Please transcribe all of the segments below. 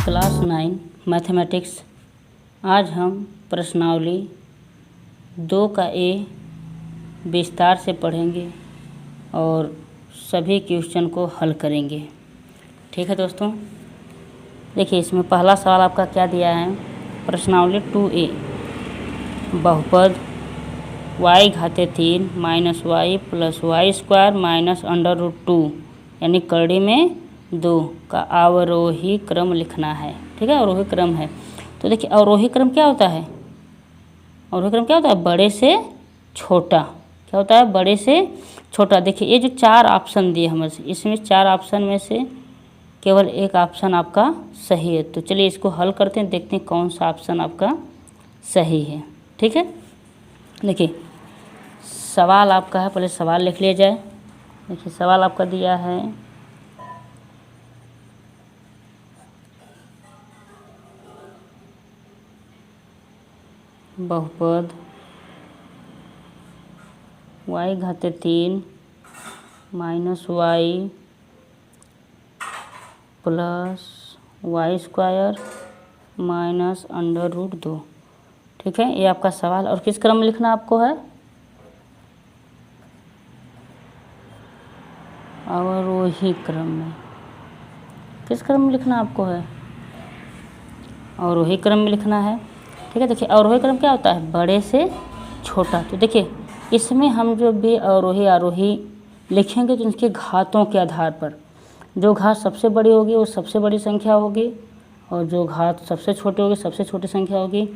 Class 9 mathematics. आज हम प्रश्नावली 2 का ए विस्तार से पढ़ेंगे और सभी क्वेश्चन को हल करेंगे। ठीक है दोस्तों, देखिए इसमें पहला सवाल आपका क्या दिया है। प्रश्नावली 2A बहुपद y घाते 3 minus Y plus Y square minus under root 2 यानी कड़ी में 2 का अवरोही क्रम लिखना है। ठीक है, अवरोही क्रम है। तो देखिए अवरोही क्रम क्या होता है, अवरोही क्रम क्या होता है, बड़े से छोटा। क्या होता है, बड़े से छोटा। देखिए ये जो 4 ऑप्शन दिए हमें, इसमें 4 ऑप्शन में से केवल एक ऑप्शन आपका सही है। तो चलिए इसको हल करते हैं, देखते हैं कौन सा ऑप्शन आपका सही है। ठीक है, देखिए सवाल आपका है, पहले सवाल लिख लिया जाए। देखिए सवाल आपका दिया है बहुपद y घाते 3 minus Y plus Y square minus under root 2। ठीक है, ये आपका सवाल। और किस क्रम में लिखना आपको है, अवरोही क्रम में। किस क्रम में लिखना आपको है, अवरोही क्रम में लिखना है। ठीक है, देखिए अवरोही क्रम क्या होता है, बड़े से छोटा। तो देखिए इसमें हम जो भी अवरोही आरोही लिखेंगे तो उनके घातों के आधार पर, जो घात सबसे बड़ी होगी वो सबसे बड़ी संख्या होगी, और जो घात सबसे छोटी होगी सबसे छोटी संख्या होगी।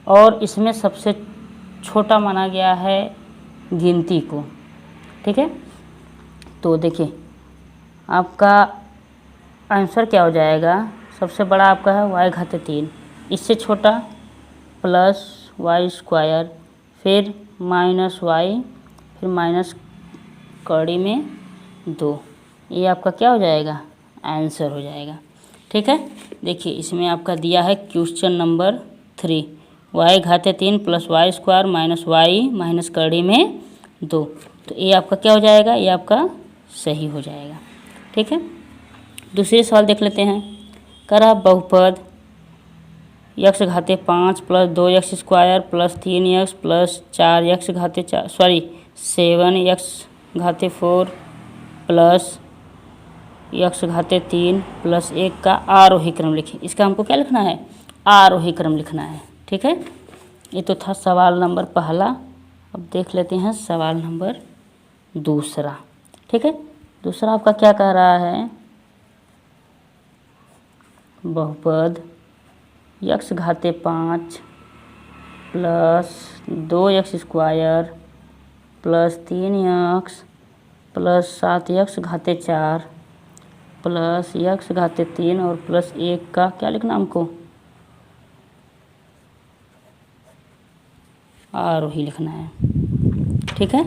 और इसमें सबसे छोटा माना गया है गिनती को। ठीक है, तो देखिए आपका आंसर क्या हो जाएगा, सबसे बड़ा आपका है y घाते 3, इससे छोटा प्लस वाई स्क्वायर, फिर माइनस वाई, फिर माइनस कड़ी में 2। ये आपका क्या हो जाएगा, आंसर हो जाएगा। ठीक है, देखिए इसमें आपका दिया है क्वेश्चन नंबर 3, y घाते 3 plus Y square minus Y minus कड़ी में 2। तो ये आपका क्या हो जाएगा, ये आपका सही हो जाएगा। ठीक है, दूसरे सवाल देख लेते हैं। कह रहा बहुपद x घाते 5 plus 2x square plus 3x plus 4x घाते 7x घाते 4 plus x घाते 3 plus 1 का आरोही क्रम लिखें। इसका हमको क्या लिखना है, आरोही क्रम लिखना है। ठीक है, ये तो था सवाल नंबर पहला। अब देख लेते हैं सवाल नंबर दूसरा। ठीक है, दूसरा आपका क्या कह रहा है, बहुपद x घाते 5 plus 2x square plus 3x plus 7x घाते 4 plus x घाते 3 और प्लस 1 का क्या लिखना हमको, आरोही लिखना है। ठीक है,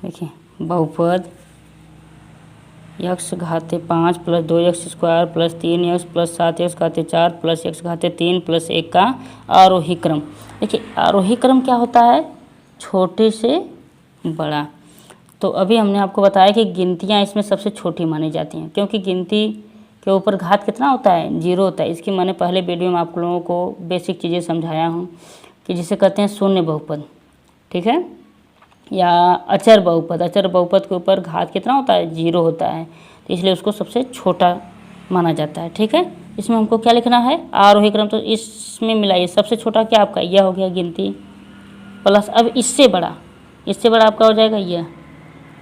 देखिए बहुपद x घाते 5 plus 2x square plus 3x plus 7x घाते 4 plus x घाते 3 plus 1 का आरोही क्रम। देखिए आरोही क्रम क्या होता है, छोटे से बड़ा। तो अभी हमने आपको बताया कि गिनतियाँ इसमें सबसे छोटी मानी जाती हैं, क्योंकि गिनती के ऊपर घात कितना होता है, 0 होता है। इसकी मैंने पहले वीडियो में आप लोगों को बेसिक चीज़ें समझाया हूँ कि जिसे कहते हैं शून्य बहुपद। ठीक है, या अचर बहुपद। अचर बहुपद के ऊपर घात कितना होता है, 0 होता है, तो इसलिए उसको सबसे छोटा माना जाता है। ठीक है, इसमें हमको क्या लिखना है, आरोही क्रम। तो इसमें मिलाइए, सबसे छोटा क्या आपका यह हो गया गिनती, प्लस अब इससे बड़ा आपका हो जाएगा यह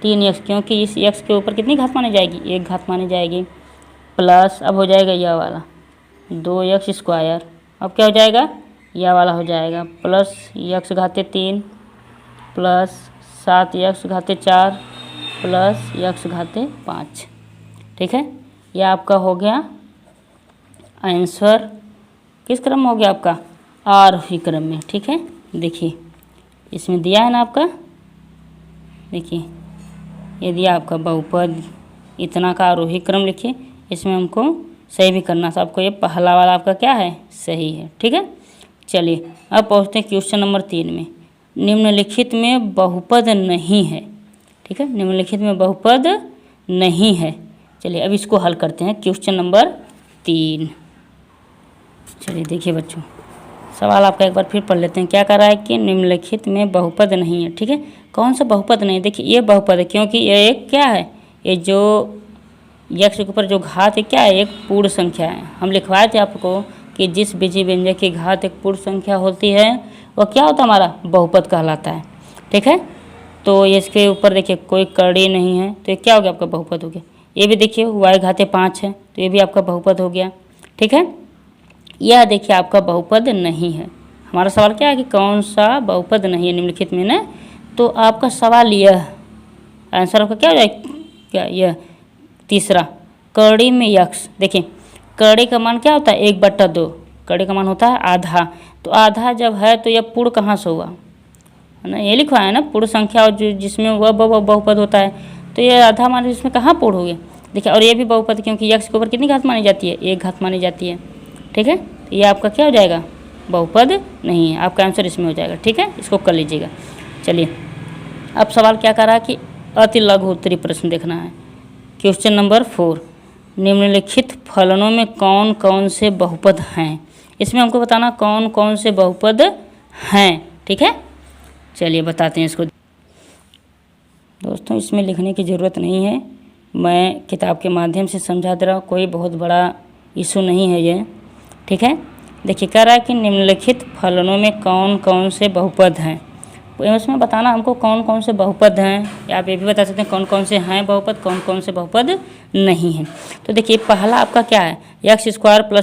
3x, क्योंकि इस x के ऊपर कितनी घात मानी जाएगी, 1 घात मानी जाएगी। प्लस अब हो जाएगा यह वाला 2x स्क्वायर, अब क्या हो जाएगा, यह वाला हो जाएगा plus x घाते 3 plus 7x घाते 4 plus x घाते 5। ठीक है, यह आपका हो गया आंसर। किस क्रम में हो गया आपका, आरोही क्रम में। ठीक है, देखिए इसमें दिया है ना आपका, देखिए ये दिया आपका बहुपद इतना का आरोही क्रम लिखिए। इसमें हमको सही भी करना था आपको, ये पहला वाला आपका क्या है, सही है। ठीक है, चलिए अब पहुँचते हैं क्वेश्चन नंबर 3 में। निम्नलिखित में बहुपद नहीं है। ठीक है, निम्नलिखित में बहुपद नहीं है चलिए अब इसको हल करते हैं, क्वेश्चन नंबर 3। चलिए देखिए बच्चों, सवाल आपका एक बार फिर पढ़ लेते हैं। क्या कर रहा है कि निम्नलिखित में बहुपद नहीं है। ठीक है, कौन सा बहुपद नहीं है? देखिए ये बहुपद है, क्योंकि ये एक क्या है, ये जो यक्ष के ऊपर जो घात है क्या है, एक पूर्ण संख्या है। हम लिखवाए थे आपको कि जिस बीजीय व्यंजक की घात एक पूर्ण संख्या होती है वह क्या होता है, हमारा बहुपद कहलाता है। ठीक है, तो इसके ऊपर देखिए कोई कड़ी नहीं है, तो ये क्या हो गया, आपका बहुपद हो गया। ये भी देखिए y घाते 5 है, तो ये भी आपका बहुपद हो गया। ठीक है, यह देखिए आपका बहुपद नहीं है। हमारा सवाल क्या है कि कौन सा बहुपद नहीं है निम्नलिखित में ना, तो आपका सवाल यह आंसर आपका क्या हो जाएगा, क्या यह तीसरा, कड़ी में यक्ष। देखिए कड़ी का मान क्या होता है, 1/2, कड़ी का मान होता है आधा। तो आधा जब है तो यह पूर्ण कहाँ से हुआ, है ना, ये लिखा है ना, पूर्ण संख्या और जो जिसमें वह बहुपद होता है, तो ये आधा मान इसमें कहाँ पूर्ण हो गया। देखिए और ये भी बहुपद, क्योंकि यक्ष के ऊपर कितनी घात मानी जाती है, 1 घात मानी जाती है। ठीक है, तो ये आपका क्या हो जाएगा, बहुपद नहीं है। आपका आंसर इसमें हो जाएगा। ठीक है, इसको कर लीजिएगा। चलिए अब सवाल क्या कर रहा है कि अति लघु उत्तरी प्रश्न देखना है। क्वेश्चन नंबर 4, निम्नलिखित फलनों में कौन कौन से बहुपद हैं। इसमें हमको बताना कौन कौन से बहुपद हैं। ठीक है, चलिए बताते हैं इसको। दोस्तों इसमें लिखने की ज़रूरत नहीं है, मैं किताब के माध्यम से समझा दे रहा हूँ, कोई बहुत बड़ा इशू नहीं है ये। ठीक है, देखिए कह रहा है कि निम्नलिखित फलनों में कौन कौन से बहुपद हैं। उसमें बताना हमको कौन कौन से बहुपद हैं, या आप ये भी बता सकते हैं कौन कौन से हैं बहुपद, कौन कौन से बहुपद नहीं हैं। तो देखिए पहला आपका क्या है, x² +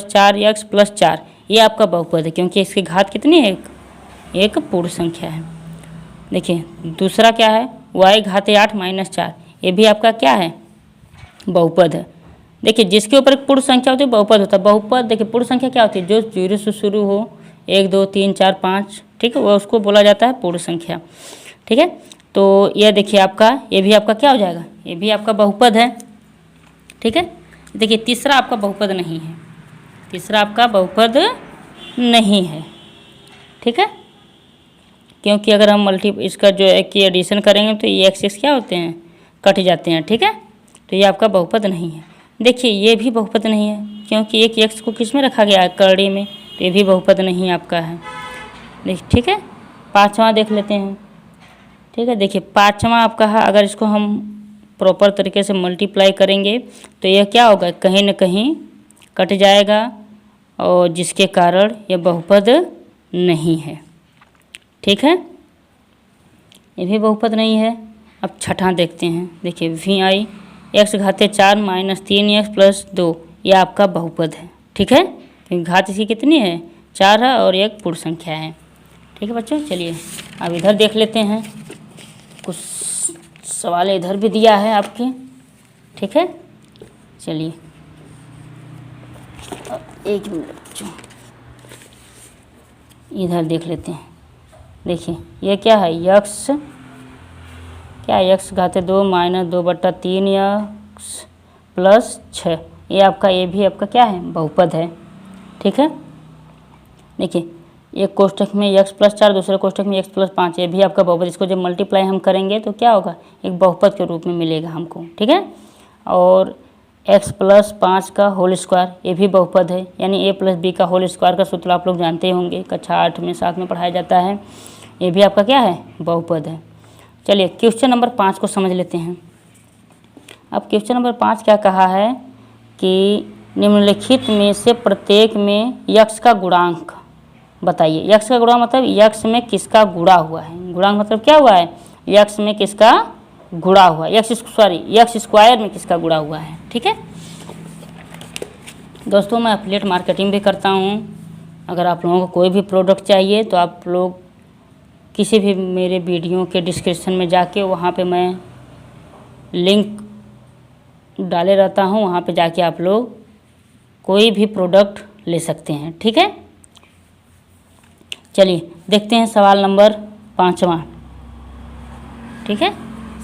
4x + 4, ये आपका बहुपद है, क्योंकि इसकी घात कितनी है, एक पूर्ण संख्या है। देखिए दूसरा क्या है, y घाते 8 - 4, ये भी आपका क्या है, बहुपद है। देखिए जिसके ऊपर एक पूर्ण संख्या होती है बहुपद होता है। बहुपद देखिए पूर्ण संख्या क्या होती है, जो 0 से शुरू हो, 1 2 3 4 5, ठीक है, वह उसको बोला जाता है पूर्ण संख्या। ठीक है, तो यह देखिए आपका, ये भी आपका क्या हो जाएगा, ये भी आपका बहुपद है। ठीक है, देखिए तीसरा आपका बहुपद नहीं है, तीसरा आपका बहुपद नहीं है। ठीक है, क्योंकि अगर हम इसका जो है कि एडिशन करेंगे तो ये x क्या होते हैं, कट जाते हैं। ठीक है, तो ये आपका बहुपद नहीं है। देखिए ये भी बहुपद नहीं है, क्योंकि एक x को किस में रखा गया है, कड़ी में, तो ये भी बहुपद नहीं आपका है। ठीक है, पाँचवा देख लेते हैं। ठीक है, देखिए पाँचवा आपका है, अगर इसको हम प्रॉपर तरीके से मल्टीप्लाई करेंगे तो यह क्या होगा, कहीं ना कहीं कट जाएगा, और जिसके कारण यह बहुपद नहीं है। ठीक है, ये भी बहुपद नहीं है। अब छठा देखते हैं। देखिए vi x घाते 4 - 3x + 2, ये आपका बहुपद है। ठीक है, क्योंकि घात इसकी कितनी है, 4 है, और एक पूर्ण संख्या है। ठीक है बच्चों, चलिए अब इधर देख लेते हैं, कुछ सवाल इधर भी दिया है आपके। ठीक है, चलिए एक मिनट बच्चों, इधर देख लेते हैं। देखिए ये क्या है, यक्स क्या है, x घाते 2 - 2/3x + 6, ये आपका, ये भी आपका क्या है, बहुपद है। ठीक है, देखिए एक कोष्ठक में x + 4, दूसरे कोष्ठक में x + 5, ये भी आपका बहुपद। इसको जब मल्टीप्लाई हम करेंगे तो क्या होगा, एक बहुपद के रूप में मिलेगा हमको। ठीक है, और x + 5 का होल स्क्वायर, ये भी बहुपद है, यानी a + b का होल स्क्वायर का सूत्र आप लोग जानते होंगे, कक्षा 8 में 7 में पढ़ाया जाता है। ये भी आपका क्या है, बहुपद है। चलिए क्वेश्चन नंबर 5 को समझ लेते हैं। अब क्वेश्चन नंबर 5 क्या कहा है कि निम्नलिखित में से प्रत्येक में यक्ष का गुणांक बताइए। यक्ष का गुणांक मतलब यक्ष में किसका गुणा हुआ है, गुणांक मतलब क्या हुआ है, यक्ष में किसका गुणा हुआ, यक्ष स्क्वायर में किसका गुणा हुआ है। ठीक है दोस्तों, मैं एफिलिएट मार्केटिंग भी करता हूँ। अगर आप लोगों को कोई भी प्रोडक्ट चाहिए तो आप लोग किसी भी मेरे वीडियो के डिस्क्रिप्शन में जाके, वहाँ पे मैं लिंक डाले रहता हूँ, वहाँ पे जाके आप लोग कोई भी प्रोडक्ट ले सकते हैं। ठीक है, चलिए देखते हैं सवाल नंबर 5वां। ठीक है,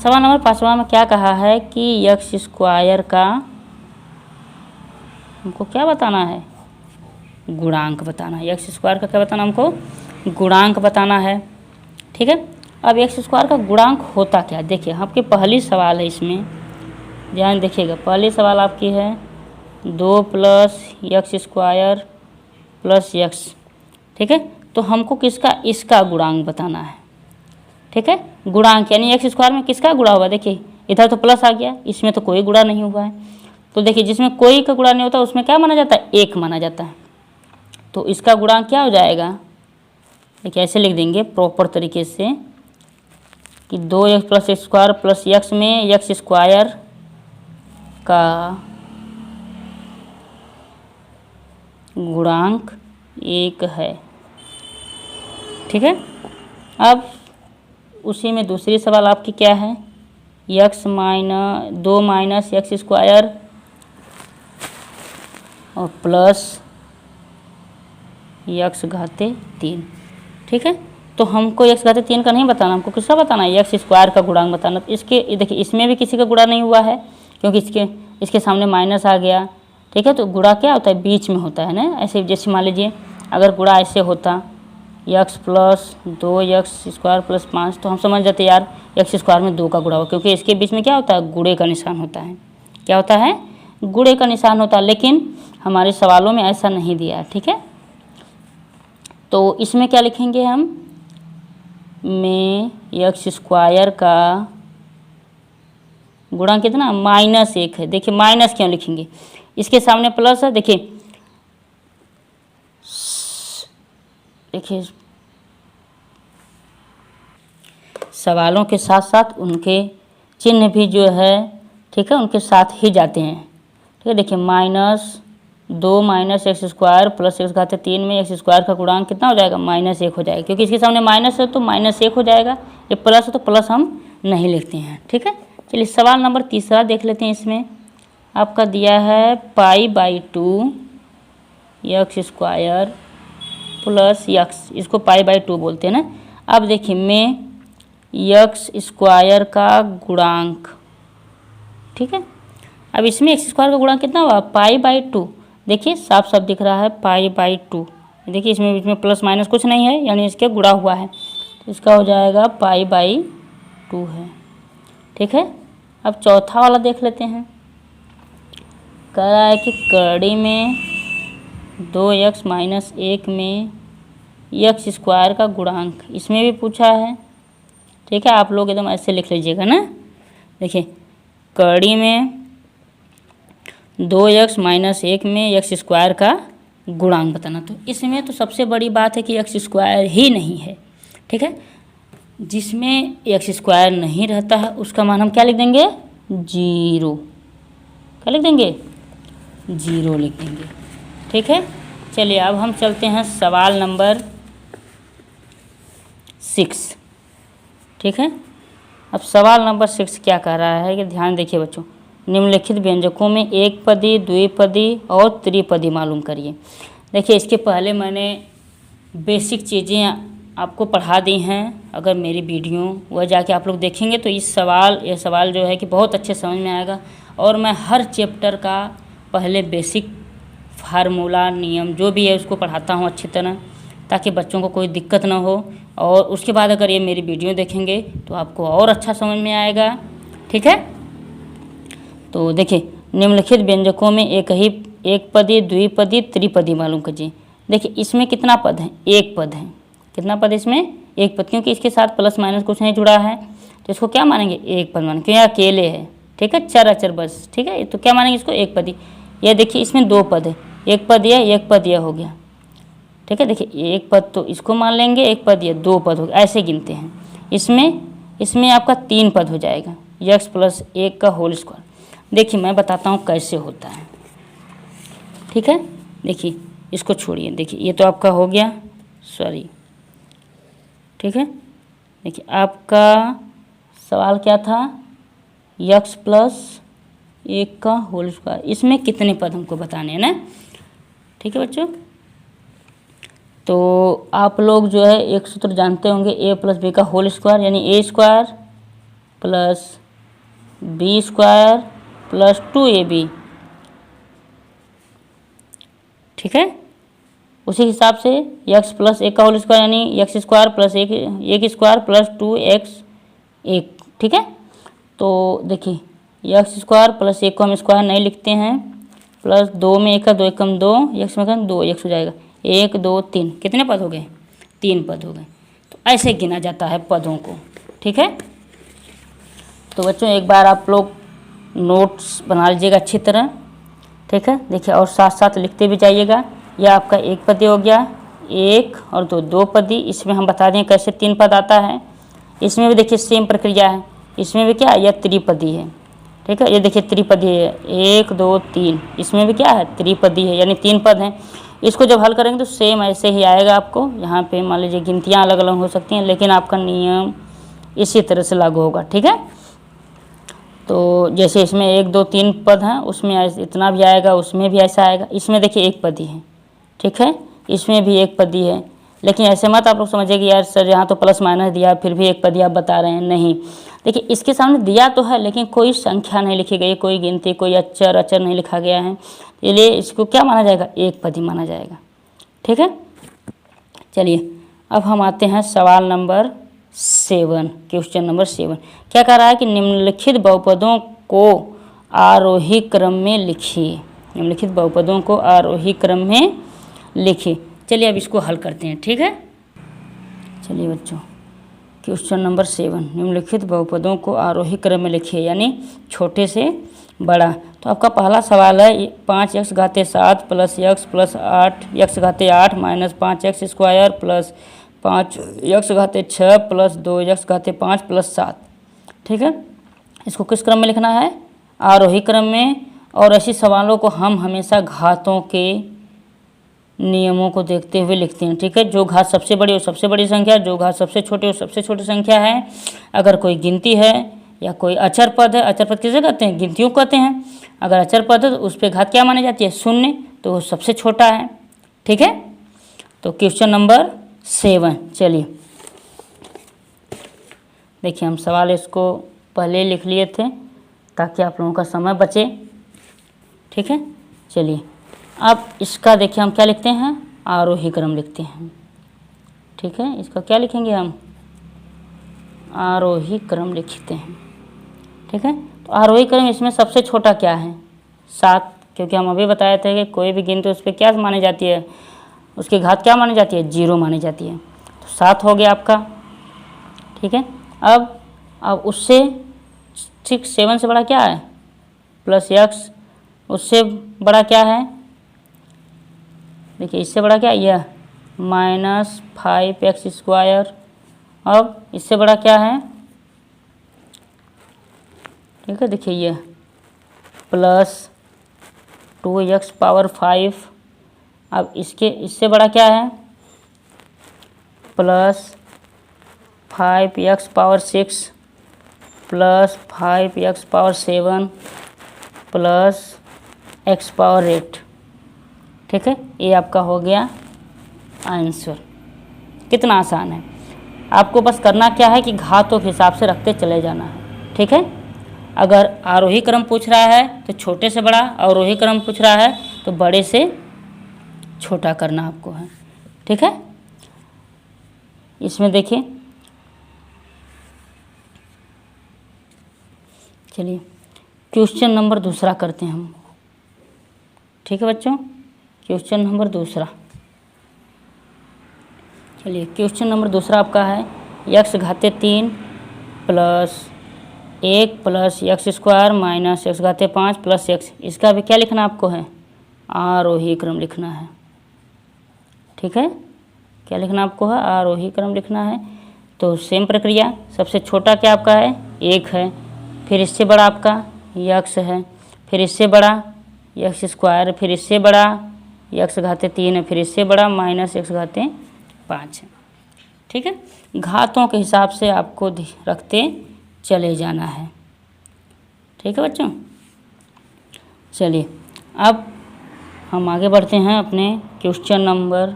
सवाल नंबर 5वां में क्या कहा है कि यक्ष स्क्वायर का हमको क्या बताना है, गुणांक बताना है। यक्ष स्क्वायर का क्या बताना, हमको गुणांक बताना है। ठीक है, अब एक्स स्क्वायर का गुणांक होता क्या, देखिए आपके पहली सवाल है इसमें, ध्यान देखिएगा, पहली सवाल आपकी है 2 plus x square plus x, ठीक है। तो हमको किसका, इसका गुणांक बताना है, ठीक है। गुणांक यानी एक्स स्क्वायर में किसका गुणा हुआ, देखिए इधर तो प्लस आ गया, इसमें तो कोई गुणा नहीं हुआ है। तो देखिए जिसमें कोई का गुणा नहीं होता उसमें क्या माना जाता है, एक माना जाता है। तो इसका गुणांक क्या हो जाएगा, देखिए ऐसे लिख देंगे प्रॉपर तरीके से कि 2x plus x square plus x में यक्स स्क्वायर का गुणांक 1 है, ठीक है। अब उसी में दूसरी सवाल आपकी क्या है, दो माइनस एक्स स्क्वायर और प्लस यक्स घाते 3, ठीक है। तो हमको एक्स घाते 3 का नहीं बताना, हमको किसका बताना है, एक्स स्क्वायर का गुणांक बताना। तो इसके देखिए इसमें भी किसी का गुणा नहीं हुआ है क्योंकि इसके सामने माइनस आ गया, ठीक है। तो गुणा क्या होता है, बीच में होता है ना, ऐसे जैसे मान लीजिए अगर गुणा ऐसे होता x plus 2x square plus 5, तो हम समझ जाते यार एक्स स्क्वायर में 2 का गुणा हो, क्योंकि इसके बीच में क्या होता है, गुणे का निशान होता है। क्या होता है, गुणे का निशान होता है, लेकिन हमारे सवालों में ऐसा नहीं दिया है, ठीक है। तो इसमें क्या लिखेंगे हम, में एक्स स्क्वायर का गुणा कितना, -1 है। देखिए माइनस क्यों लिखेंगे, इसके सामने प्लस है, देखिए सवालों के साथ साथ उनके चिन्ह भी जो है, ठीक है, उनके साथ ही जाते हैं, ठीक है। देखिए -2 minus x square plus x घाते 3 में एक्स स्क्वायर का गुणांक कितना हो जाएगा, -1 हो जाएगा, क्योंकि इसके सामने माइनस है तो -1 हो जाएगा, ये प्लस है तो प्लस हम नहीं लिखते हैं, ठीक है। चलिए सवाल नंबर तीसरा देख लेते हैं। इसमें आपका दिया है π/2 एक्स स्क्वायर प्लस यक्स, इसको π/2 बोलते हैं ना। अब देखिए में यक्स स्क्वायर का गुणांक, ठीक है। अब इसमें एक्स स्क्वायर का गुणांक कितना हुआ, π/2, देखिए साफ साफ दिख रहा है π/2, देखिए इसमें बीच में प्लस माइनस कुछ नहीं है, यानी इसके गुणा हुआ है, तो इसका हो जाएगा π/2 है, ठीक है। अब चौथा वाला देख लेते हैं, कह रहा है कि कड़ी में 2x माइनस 1 में यक्स स्क्वायर का गुणांक, इसमें भी पूछा है, ठीक है। आप लोग एकदम ऐसे लिख लीजिएगा ना, देखिए कड़ी में 2x माइनस 1 में एक्स स्क्वायर का गुणांक बताना। तो इसमें तो सबसे बड़ी बात है कि एक्स स्क्वायर ही नहीं है, ठीक है। जिसमें एक्स स्क्वायर नहीं रहता है उसका मान हम क्या लिख देंगे, 0, क्या लिख देंगे, 0 लिख देंगे, ठीक है। चलिए अब हम चलते हैं सवाल नंबर 6, ठीक है। अब सवाल नंबर 6 क्या कह रहा है कि ध्यान देखिए बच्चों, निम्नलिखित व्यंजकों में एक पदी, द्विपदी और त्रिपदी मालूम करिए। देखिए इसके पहले मैंने बेसिक चीज़ें आपको पढ़ा दी हैं, अगर मेरी वीडियो वह जाके आप लोग देखेंगे तो यह सवाल जो है कि बहुत अच्छे समझ में आएगा। और मैं हर चैप्टर का पहले बेसिक फार्मूला नियम जो भी है उसको पढ़ाता हूँ अच्छी तरह, ताकि बच्चों को कोई दिक्कत ना हो। और उसके बाद अगर ये मेरी वीडियो देखेंगे तो आपको और अच्छा समझ में आएगा, ठीक है। तो देखिए निम्नलिखित व्यंजकों में एक पदी, द्विपदी, त्रिपदी मालूम कीजिए। देखिए इसमें कितना पद है, एक पद है, कितना पद इसमें, एक पद, क्योंकि इसके साथ प्लस माइनस कुछ नहीं जुड़ा है तो इसको क्या मानेंगे, एक पद मानेंगे, क्योंकि अकेले है, ठीक है, चर अचर बस, ठीक है। तो क्या मानेंगे इसको, एक पदी। यह देखिए इसमें 2 पद है, एक पद यह, एक पद यह हो गया, ठीक है। देखिए एक पद तो इसको मान लेंगे, एक पद यह, 2 पद हो गया, ऐसे गिनते हैं। इसमें आपका 3 पद हो जाएगा, यक्स प्लस 1 का होल स्क्वायर। देखिए मैं बताता हूँ कैसे होता है, ठीक है। देखिए इसको छोड़िए, देखिए ये तो आपका हो गया, सॉरी, ठीक है। देखिए आपका सवाल क्या था, यक्स प्लस 1 का होल स्क्वायर, इसमें कितने पद हमको बताने हैं ना, ठीक है बच्चों। तो आप लोग जो है एक सूत्र जानते होंगे, ए प्लस बी का होल स्क्वायर, यानी a square plus b square plus 2ab, ठीक है। उसी हिसाब से यक्स प्लस 1 का होल स्क्वायर यानी यक्स स्क्वायर प्लस एक स्क्वायर प्लस 2x 1, ठीक है। तो देखिए एक्स स्क्वायर प्लस 1 को हम स्क्वायर नहीं लिखते हैं, प्लस 2 में 1 का 2 एकम 2, एक्स में 2 एक्स हो जाएगा, 1 2 3, कितने पद हो गए? 3 पद हो गए। तो ऐसे गिना जाता है पदों को, ठीक है। तो बच्चों एक बार आप लोग नोट्स बना लीजिएगा अच्छी तरह, ठीक है। देखिए और साथ साथ लिखते भी जाइएगा। यह आपका एक पदी हो गया, 1 और 2 2 पदी। इसमें हम बता दें कैसे 3 पद आता है। इसमें भी देखिए सेम प्रक्रिया है, इसमें भी क्या है, यह त्रिपदी है, ठीक है। ये देखिए त्रिपदी है, 1 2 3, इसमें भी क्या है, त्रिपदी है, यानी 3 पद हैं। इसको जब हल करेंगे तो सेम ऐसे ही आएगा आपको। यहाँ पे मान लीजिए गिनतियाँ अलग अलग हो सकती हैं, लेकिन आपका नियम इसी तरह से लागू होगा, ठीक है। तो जैसे इसमें 1 2 3 पद हैं, उसमें इतना भी आएगा, उसमें भी ऐसा आएगा। इसमें देखिए एक पदी है, ठीक है, इसमें भी एक पदी है। लेकिन ऐसे मत आप लोग समझिए कि यार सर यहाँ तो प्लस माइनस दिया फिर भी एक पदी आप बता रहे हैं, नहीं। देखिए इसके सामने दिया तो है लेकिन कोई संख्या नहीं लिखी गई, कोई गिनती, कोई अक्षर नहीं लिखा गया है, इसलिए इसको क्या माना जाएगा, एक पदी माना जाएगा, ठीक है। चलिए अब हम आते हैं सवाल नंबर 7, क्वेश्चन नंबर 7। क्या कह रहा है कि निम्नलिखित बहुपदों को आरोही क्रम में लिखिए। निम्नलिखित बहुपदों को आरोही क्रम में लिखिए। चलिए अब इसको हल करते हैं, ठीक है। चलिए बच्चों क्वेश्चन नंबर 7, निम्नलिखित बहुपदों को आरोही क्रम में लिखिए, यानी छोटे से बड़ा। तो आपका पहला सवाल है 5x घाते 7 plus x plus 8 x घाते 8 minus 5x square plus 5x घाते 6 plus 2x घाते 5 plus 7, ठीक है। इसको किस क्रम में लिखना है, आरोही क्रम में। और ऐसे सवालों को हम हमेशा घातों के नियमों को देखते हुए लिखते हैं, ठीक है। जो घात सबसे बड़ी हो सबसे बड़ी संख्या, जो घात सबसे छोटी हो सबसे छोटी संख्या है। अगर कोई गिनती है या कोई अचर पद है, अचर पद किसे कहते हैं, गिनतियों को कहते हैं। अगर अचर पद है तो उस पर घात क्या मानी जाती है, 0, तो वो सबसे छोटा है, ठीक है। तो क्वेश्चन नंबर 7, चलिए देखिए हम सवाल इसको पहले लिख लिए थे ताकि आप लोगों का समय बचे, ठीक है। चलिए अब इसका देखिए हम क्या लिखते हैं, आरोही क्रम लिखते हैं, ठीक है। इसका क्या लिखेंगे हम, आरोही क्रम लिखते हैं, ठीक है। तो आरोही क्रम इसमें सबसे छोटा क्या है, 7, क्योंकि हम अभी बताए थे कि कोई भी गिनती उस पर क्या मानी जाती है, उसकी घात क्या मानी जाती है, 0 मानी जाती है। तो 7 हो गया आपका, ठीक है। अब उससे 7 से बड़ा क्या है, प्लस x, उससे बड़ा क्या है, देखिए इससे बड़ा क्या है, यह माइनस 5x स्क्वायर। अब इससे बड़ा क्या है, ठीक है, देखिए यह प्लस 2x पावर 5। अब इससे बड़ा क्या है, plus 5x power 6 plus 5x power 7 plus x power 8, ठीक है। ये आपका हो गया आंसर। कितना आसान है, आपको बस करना क्या है कि घातों के हिसाब से रखते चले जाना है, ठीक है। अगर आरोही क्रम पूछ रहा है तो छोटे से बड़ा, अवरोही क्रम पूछ रहा है तो बड़े से छोटा करना आपको है, ठीक है। इसमें देखिए, चलिए क्वेश्चन नंबर 2 करते हैं हम, ठीक है बच्चों। क्वेश्चन नंबर 2, चलिए क्वेश्चन नंबर 2 आपका है x घाते 3 plus 1 plus x square minus x घाते 5 plus x। इसका भी क्या लिखना आपको है, आरोही क्रम लिखना है, ठीक है। क्या लिखना आपको है, आरोही क्रम लिखना है। तो सेम प्रक्रिया, सबसे छोटा क्या आपका है, 1 है, फिर इससे बड़ा आपका x है, फिर इससे बड़ा x स्क्वायर, फिर इससे बड़ा x घाते 3 है, फिर इससे बड़ा माइनस x घाते 5 है, ठीक है। घातों के हिसाब से आपको रखते चले जाना है, ठीक है बच्चों। चलिए अब हम आगे बढ़ते हैं अपने क्वेश्चन नंबर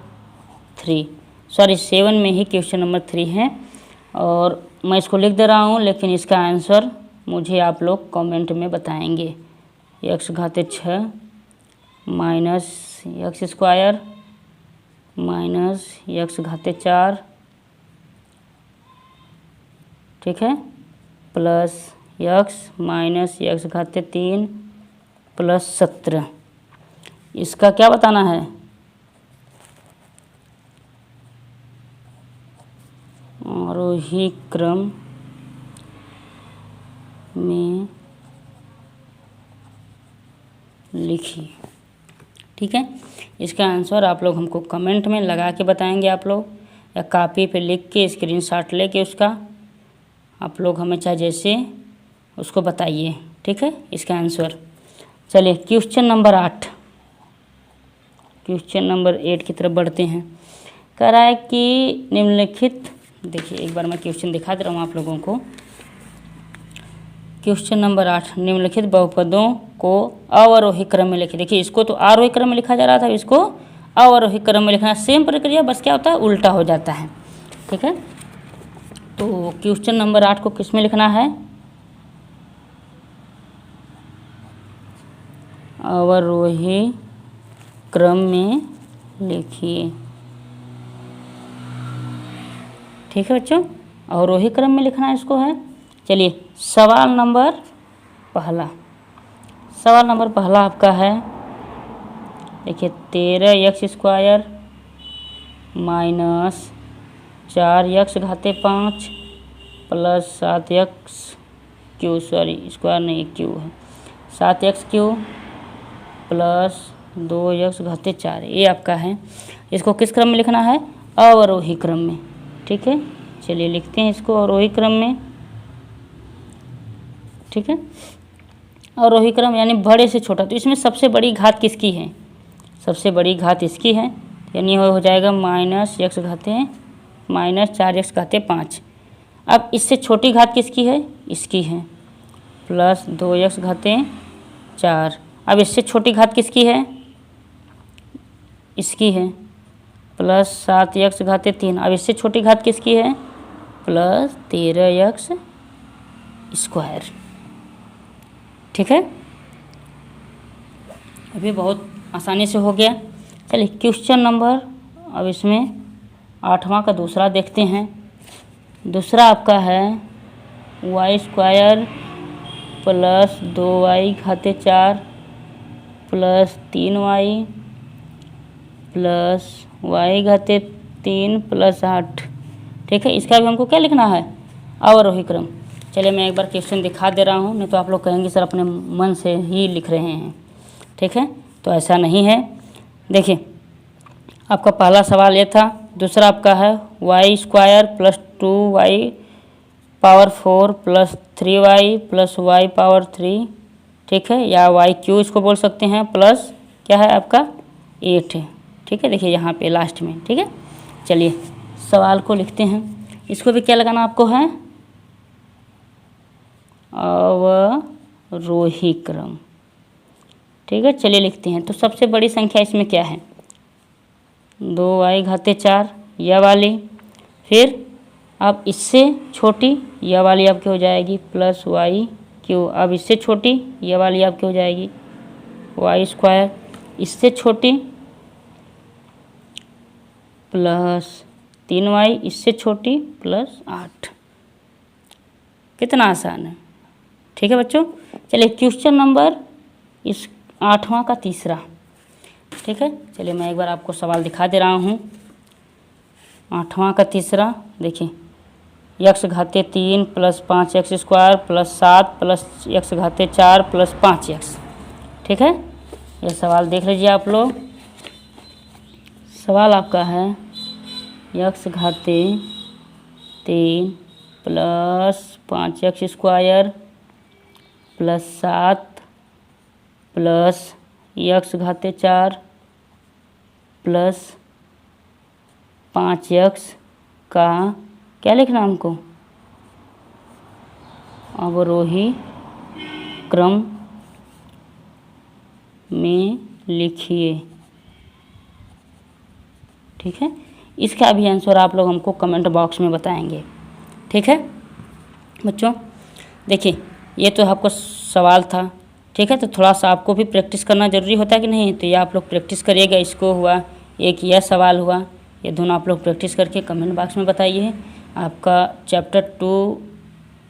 3, सॉरी 7 में ही क्वेश्चन नंबर 3 है। और मैं इसको लिख दे रहा हूँ, लेकिन इसका आंसर मुझे आप लोग कमेंट में बताएंगे। x घाते 6 minus x square minus x घाते 4, ठीक है, प्लस यक्स माइनस यक्स घाते 3 प्लस 17। इसका क्या बताना है? आरोही क्रम में लिखिए। ठीक है, इसका आंसर आप लोग हमको कमेंट में लगा के बताएंगे आप लोग, या कॉपी पे लिख के स्क्रीनशॉट लेके उसका आप लोग हमें चाहे जैसे उसको बताइए। ठीक है, इसका आंसर। चलिए क्वेश्चन नंबर 8, क्वेश्चन नंबर 8 की तरफ बढ़ते हैं। कह रहा है कि निम्नलिखित, देखिए एक बार मैं क्वेश्चन दिखा दे रहा हूँ आप लोगों को। क्वेश्चन नंबर 8, निम्नलिखित बहुपदों को अवरोही क्रम में लिखिए। देखिए इसको तो आरोही क्रम में लिखा जा रहा था, इसको अवरोही क्रम में लिखना। सेम प्रक्रिया, बस क्या होता है, उल्टा हो जाता है। ठीक है, तो क्वेश्चन नंबर 8 को किस में लिखना है? अवरोही क्रम में लिखिए। ठीक है बच्चों, अवरोही क्रम में लिखना इसको है। चलिए सवाल नंबर पहला, सवाल नंबर पहला आपका है, देखिए 13x² minus 4x घाते 5 plus 7x³ sorry square नहीं क्यू है, 7x³ प्लस 2x घाते 4, ये आपका है। इसको किस क्रम में लिखना है? अवरोही क्रम में। ठीक है, चलिए लिखते हैं इसको अवरोही क्रम में। ठीक है, अवरोही क्रम यानी बड़े से छोटा, तो इसमें सबसे बड़ी घात किसकी है? सबसे बड़ी घात इसकी है, यानी हो जाएगा माइनस x घाते माइनस 4x घाते 5। अब इससे छोटी घात किसकी है? इसकी है, प्लस 2x घाते 4। अब इससे छोटी घात किसकी है? इसकी है, प्लस 7x घाते 3। अब इससे छोटी घात किसकी है? Plus 13x square. ठीक है, अभी बहुत आसानी से हो गया। चलिए क्वेश्चन नंबर, अब इसमें 8वां का दूसरा देखते हैं। दूसरा आपका है y² plus 2y घाते 4 plus 3y plus y घाते 3 प्लस 8। ठीक है, इसका भी हमको क्या लिखना है? अवरोही क्रम। चलिए मैं एक बार क्वेश्चन दिखा दे रहा हूँ, नहीं तो आप लोग कहेंगे सर अपने मन से ही लिख रहे हैं। ठीक है, तो ऐसा नहीं है। देखिए आपका पहला सवाल ये था, दूसरा आपका है y² plus 2y power 4 plus 3y plus y power 3। ठीक है, या y³ इसको बोल सकते हैं, प्लस क्या है आपका 8 है। ठीक है, देखिए यहाँ पे लास्ट में। ठीक है, चलिए सवाल को लिखते हैं। इसको भी क्या लगाना आपको है? अवरोही क्रम। ठीक है, चलिए लिखते हैं। तो सबसे बड़ी संख्या इसमें क्या है? 2y घाते 4, यह वाली। फिर अब इससे छोटी यह वाली आपकी हो जाएगी प्लस y³। अब इससे छोटी यह वाली आपकी हो जाएगी y²। इससे छोटी प्लस 3y, इससे छोटी प्लस 8। कितना आसान है। ठीक है बच्चों, चलिए क्वेश्चन नंबर इस 8वां का तीसरा। ठीक है, चलिए मैं एक बार आपको सवाल दिखा दे रहा हूँ। 8वां का तीसरा देखिए, x घाते 3 plus 5x² plus 7 plus x घाते 4 प्लस 5x। ठीक है, यह सवाल देख लीजिए आप लोग। सवाल आपका है x घाते 3 plus 5x² plus 7 plus x घाते 4 प्लस 5x का क्या लिखना हमको? अवरोही क्रम में लिखिए। ठीक है, इसका भी आंसर आप लोग हमको कमेंट बॉक्स में बताएंगे। ठीक है बच्चों, देखिए ये तो आपको सवाल था। ठीक है, तो थोड़ा सा आपको भी प्रैक्टिस करना ज़रूरी होता है कि नहीं? तो ये आप लोग प्रैक्टिस करिएगा। इसको हुआ, एक यह सवाल हुआ, ये दोनों आप लोग प्रैक्टिस करके कमेंट बॉक्स में बताइए। आपका चैप्टर 2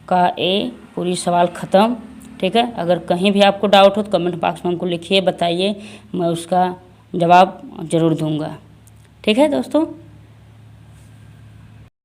का A पूरी सवाल ख़त्म। ठीक है, अगर कहीं भी आपको डाउट हो तो कमेंट बॉक्स में हमको लिखिए, बताइए, मैं उसका जवाब ज़रूर दूंगा। ठीक है दोस्तों।